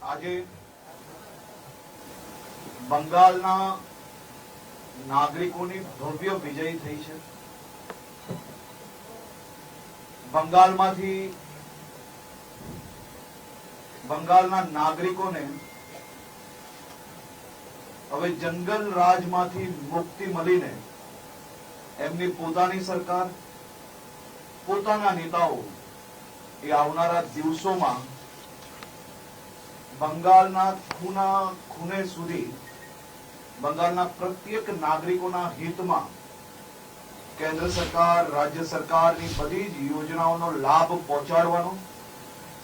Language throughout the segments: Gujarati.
આજે બંગાળના નાગરિકોની ભવ્ય વિજય થઈ છે। બંગાળના નાગરિકોને હવે જંગલ રાજમાંથી મુક્તિ મળીને એમની પોતાની સરકાર, પોતાના નેતાઓ એ આવનારા દિવસોમાં બંગાળના ખૂણે સુધી બંગાળના પ્રત્યેક નાગરિકોના હિતમાં કેન્દ્ર સરકાર, રાજ્ય સરકારની બધી જ યોજનાઓનો લાભ પહોંચાડવાનો,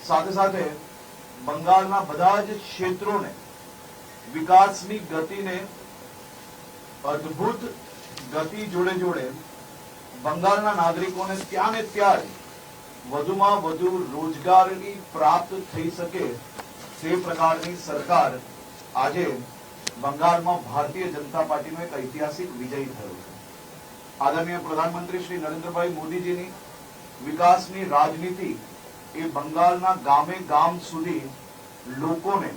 સાથે સાથે બંગાળના બધા જ ક્ષેત્રોને વિકાસની ગતિને અદ્ભુત ગતિ જોડે જોડે બંગાળના નાગરિકોને ત્યાં ને ત્યાં વધુમાં વધુ રોજગારી પ્રાપ્ત થઈ શકે તે પ્રકારની સરકાર આજે બંગાળમાં ભારતીય જનતા પાર્ટીનો એક ઐતિહાસિક વિજય થયો છે। આદરણીય પ્રધાનમંત્રી શ્રી નરેન્દ્રભાઈ મોદીજીની વિકાસની રાજનીતિ એ બંગાળના ગામે ગામ સુધી લોકોને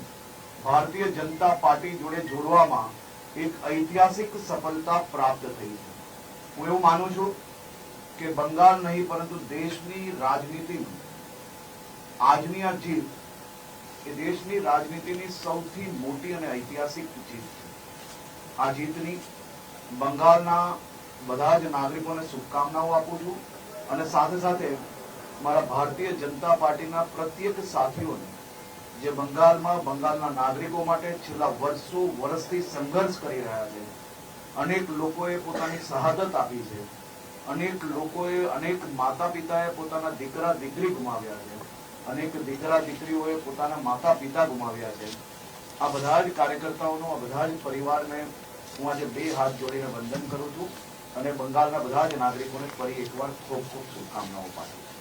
ભારતીય જનતા પાર્ટી જોડે જોડવામાં એક ઐતિહાસિક સફળતા પ્રાપ્ત થઈ છે। હું એવું માનું છું કે બંગાળ નહીં પરંતુ દેશની રાજનીતિની આજની આ જીત એ દેશની રાજનીતિની સૌથી મોટી અને ઐતિહાસિક જીત છે। આ જીતની બંગાળના બધા જ નાગરિકોને શુભકામનાઓ આપું છું અને સાથે સાથે મારા ભારતીય જનતા પાર્ટીના પ્રત્યેક સાથીઓને જે બંગાળના નાગરિકો માટે છેલ્લા વર્ષથી સંઘર્ષ કરી રહ્યા છે, અનેક લોકોએ પોતાની શહાદત આપી છે, અનેક માતા પિતાએ પોતાના દીકરા દીકરી ગુમાવ્યા છે, અનેક દીકરા દીકરીઓએ પોતાના માતા પિતા ગુમાવ્યા છે। આ બધા જ કાર્યકર્તાઓનો, આ બધા જ પરિવારને હું આજે બે હાથ જોડીને વંદન કરું છું અને બંગાળના બધા જ નાગરિકોને ફરી એકવાર ખૂબ ખૂબ શુભકામનાઓ પાઠવું છું।